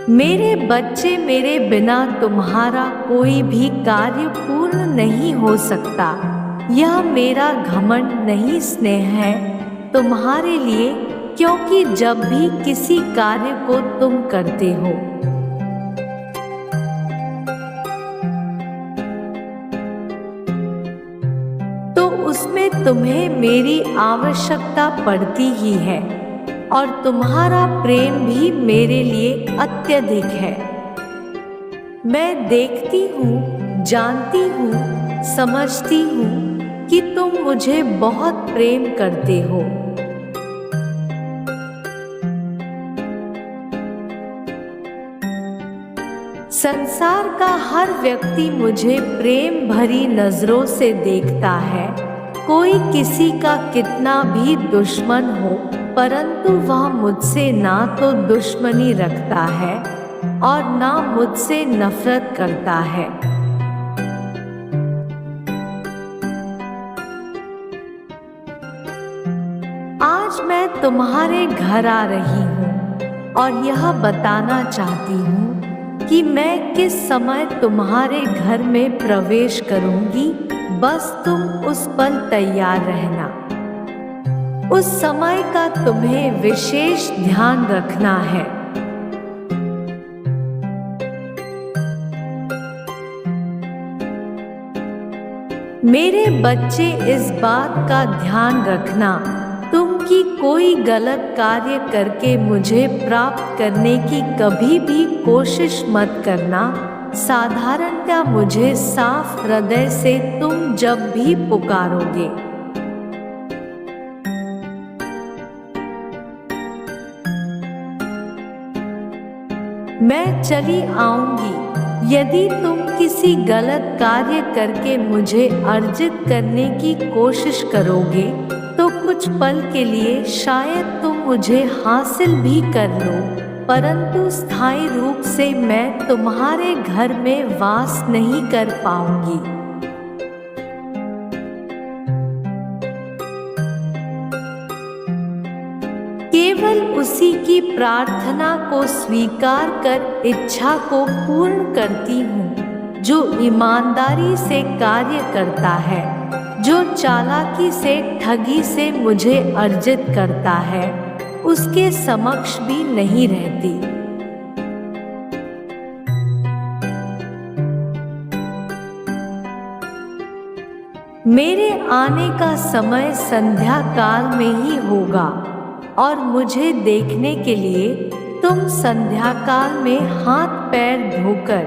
मेरे बच्चे, मेरे बिना तुम्हारा कोई भी कार्य पूर्ण नहीं हो सकता। यह मेरा घमंड नहीं, स्नेह है तुम्हारे लिए, क्योंकि जब भी किसी कार्य को तुम करते हो तो उसमें तुम्हें मेरी आवश्यकता पड़ती ही है, और तुम्हारा प्रेम भी मेरे लिए अत्यधिक है। मैं देखती हूँ, जानती हूँ, समझती हूँ कि तुम मुझे बहुत प्रेम करते हो। संसार का हर व्यक्ति मुझे प्रेम भरी नजरों से देखता है। कोई किसी का कितना भी दुश्मन हो, परंतु वह मुझसे ना तो दुश्मनी रखता है और ना मुझसे नफरत करता है। आज मैं तुम्हारे घर आ रही हूँ और यह बताना चाहती हूँ कि मैं किस समय तुम्हारे घर में प्रवेश करूँगी। बस तुम उस पल तैयार रहना। उस समय का तुम्हें विशेष ध्यान रखना है। मेरे बच्चे, इस बात का ध्यान रखना तुम कि कोई गलत कार्य करके मुझे प्राप्त करने की कभी भी कोशिश मत करना। साधारणतः मुझे साफ हृदय से तुम जब भी पुकारोगे मैं चली आऊंगी। यदि तुम किसी गलत कार्य करके मुझे अर्जित करने की कोशिश करोगे तो कुछ पल के लिए शायद तुम मुझे हासिल भी कर लो, परंतु स्थायी रूप से मैं तुम्हारे घर में वास नहीं कर पाऊंगी। केवल उसी की प्रार्थना को स्वीकार कर इच्छा को पूर्ण करती हूँ जो ईमानदारी से कार्य करता है, जो चालाकी से, ठगी से मुझे अर्जित करता है, उसके समक्ष भी नहीं रहती। मेरे आने का समय संध्या काल में ही होगा और मुझे देखने के लिए तुम संध्या काल में हाथ पैर धोकर,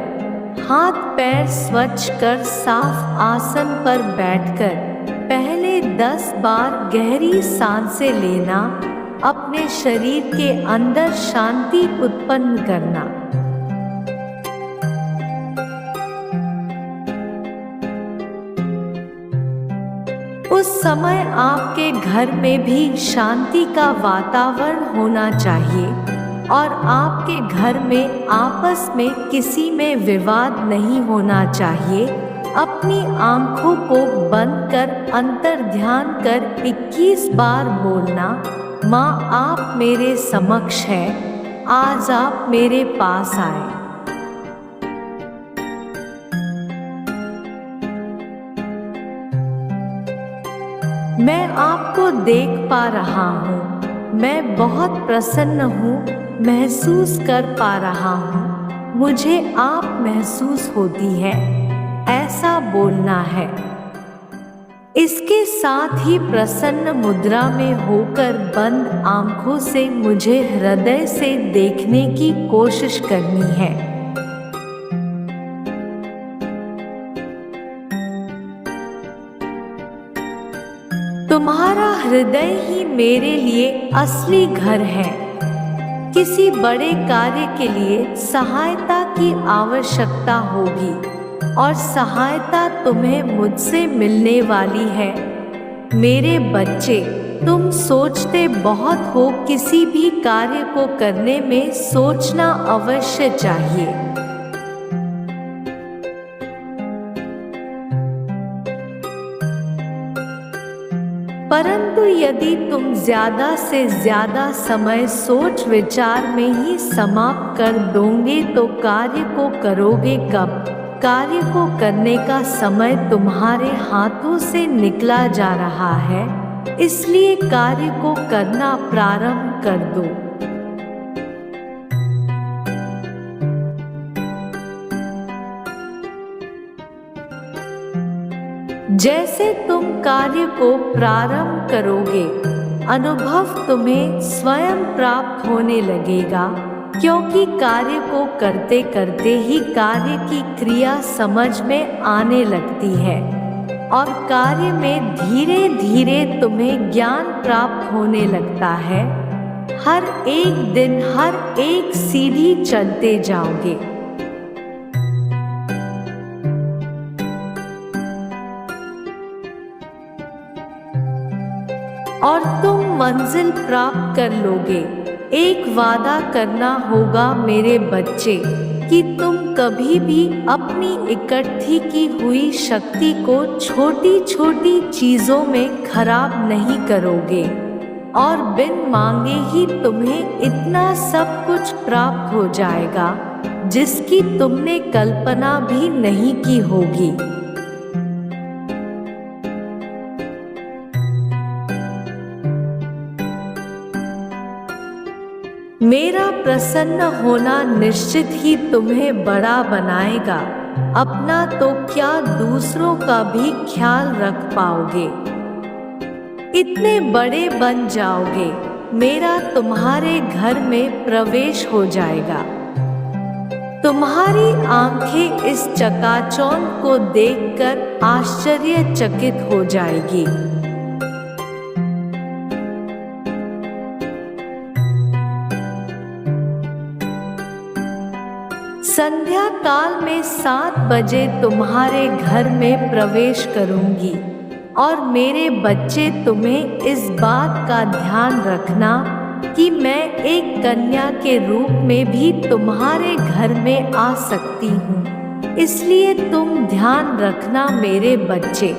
हाथ पैर स्वच्छ कर साफ आसन पर बैठकर पहले 10 बार गहरी सांसें लेना, अपने शरीर के अंदर शांति उत्पन्न करना। उस समय आपके घर में भी शांति का वातावरण होना चाहिए और आपके घर में आपस में किसी में विवाद नहीं होना चाहिए। अपनी आंखों को बंद कर अंतर ध्यान कर 21 बार बोलना, माँ आप मेरे समक्ष हैं, आज आप मेरे पास आए। मैं आपको देख पा रहा हूँ, मैं बहुत प्रसन्न हूँ, महसूस कर पा रहा हूँ, मुझे आप महसूस होती है, ऐसा बोलना है। इसके साथ ही प्रसन्न मुद्रा में होकर बंद आंखों से मुझे हृदय से देखने की कोशिश करनी है। तुम्हारा हृदय ही मेरे लिए असली घर है। किसी बड़े कार्य के लिए सहायता की आवश्यकता होगी और सहायता तुम्हें मुझसे मिलने वाली है। मेरे बच्चे, तुम सोचते बहुत हो, किसी भी कार्य को करने में सोचना अवश्य चाहिए। परंतु यदि तुम ज्यादा से ज्यादा समय सोच विचार में ही समाप्त कर दोगे तो कार्य को करोगे कब? कार्य को करने का समय तुम्हारे हाथों से निकला जा रहा है, इसलिए कार्य को करना प्रारंभ कर दो। जैसे तुम कार्य को प्रारंभ करोगे, अनुभव तुम्हें स्वयं प्राप्त होने लगेगा, क्योंकि कार्य को करते करते ही कार्य की क्रिया समझ में आने लगती है और कार्य में धीरे धीरे तुम्हें ज्ञान प्राप्त होने लगता है। हर एक दिन हर एक सीढ़ी चलते जाओगे। और तुम मंजिल प्राप्त कर लोगे। एक वादा करना होगा मेरे बच्चे कि तुम कभी भी अपनी इकट्ठी की हुई शक्ति को छोटी छोटी चीजों में खराब नहीं करोगे और बिन मांगे ही तुम्हें इतना सब कुछ प्राप्त हो जाएगा जिसकी तुमने कल्पना भी नहीं की होगी। मेरा प्रसन्न होना निश्चित ही तुम्हें बड़ा बनाएगा। अपना तो क्या दूसरों का भी ख्याल रख पाओगे। इतने बड़े बन जाओगे, मेरा तुम्हारे घर में प्रवेश हो जाएगा। तुम्हारी आंखें इस चकाचौंध को देखकर आश्चर्यचकित हो जाएगी। संध्या काल में 7 बजे तुम्हारे घर में प्रवेश करूंगी और मेरे बच्चे तुम्हें इस बात का ध्यान रखना कि मैं एक कन्या के रूप में भी तुम्हारे घर में आ सकती हूँ, इसलिए तुम ध्यान रखना मेरे बच्चे।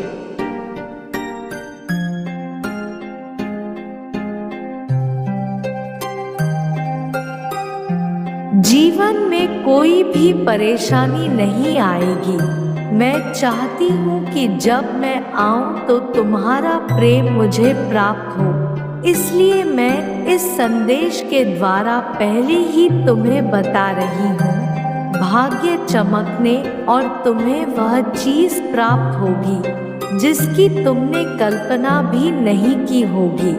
जीवन में कोई भी परेशानी नहीं आएगी। मैं चाहती हूँ कि जब मैं आऊँ तो तुम्हारा प्रेम मुझे प्राप्त हो, इसलिए मैं इस संदेश के द्वारा पहले ही तुम्हें बता रही हूँ। भाग्य चमकने और तुम्हें वह चीज प्राप्त होगी जिसकी तुमने कल्पना भी नहीं की होगी।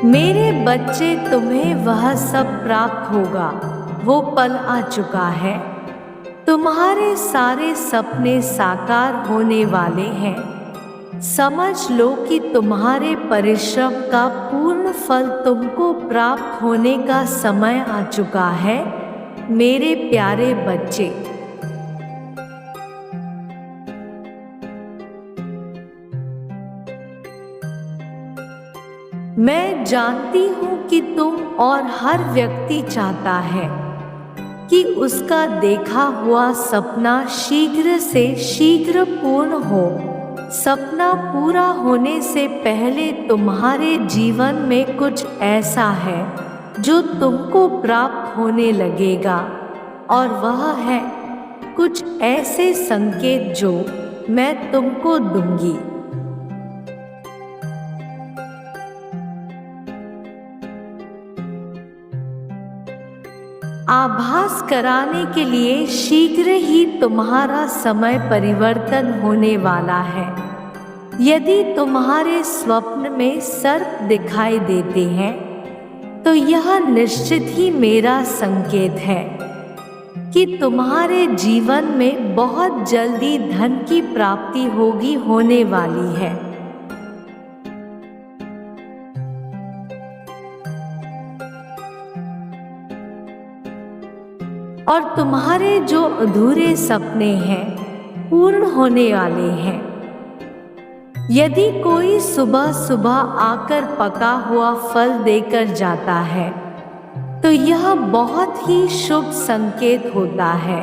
मेरे बच्चे, तुम्हें वह सब प्राप्त होगा। वो पल आ चुका है। तुम्हारे सारे सपने साकार होने वाले हैं। समझ लो कि तुम्हारे परिश्रम का पूर्ण फल तुमको प्राप्त होने का समय आ चुका है मेरे प्यारे बच्चे। मैं जानती हूँ कि तुम और हर व्यक्ति चाहता है कि उसका देखा हुआ सपना शीघ्र से शीघ्र पूर्ण हो। सपना पूरा होने से पहले तुम्हारे जीवन में कुछ ऐसा है जो तुमको प्राप्त होने लगेगा, और वह है कुछ ऐसे संकेत जो मैं तुमको दूंगी। आभास कराने के लिए शीघ्र ही तुम्हारा समय परिवर्तन होने वाला है। यदि तुम्हारे स्वप्न में सर्प दिखाई देते हैं तो यह निश्चित ही मेरा संकेत है कि तुम्हारे जीवन में बहुत जल्दी धन की प्राप्ति होने वाली है। और तुम्हारे जो अधूरे सपने हैं पूर्ण होने वाले हैं। यदि कोई सुबह सुबह आकर पका हुआ फल देकर जाता है तो यह बहुत ही शुभ संकेत होता है।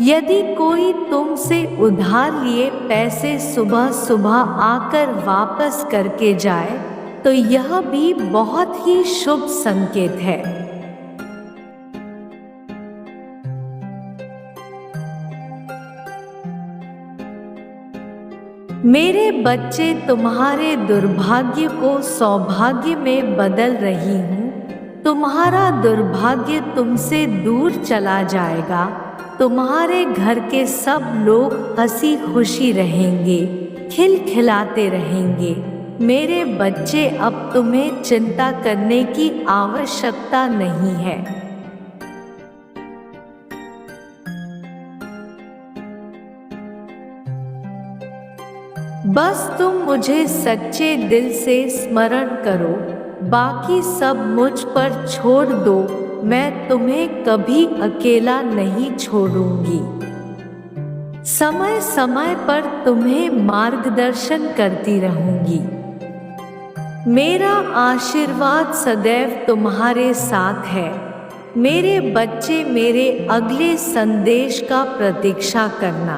यदि कोई तुमसे उधार लिए पैसे सुबह सुबह आकर वापस करके जाए तो यह भी बहुत ही शुभ संकेत है। मेरे बच्चे, तुम्हारे दुर्भाग्य को सौभाग्य में बदल रही हूँ। तुम्हारा दुर्भाग्य तुमसे दूर चला जाएगा। तुम्हारे घर के सब लोग हंसी खुशी रहेंगे, खिलखिलाते रहेंगे। मेरे बच्चे, अब तुम्हें चिंता करने की आवश्यकता नहीं है। बस तुम मुझे सच्चे दिल से स्मरण करो, बाकी सब मुझ पर छोड़ दो। मैं तुम्हें कभी अकेला नहीं छोड़ूंगी। समय समय पर तुम्हें मार्गदर्शन करती रहूंगी। मेरा आशीर्वाद सदैव तुम्हारे साथ है। मेरे बच्चे, मेरे अगले संदेश का प्रतीक्षा करना।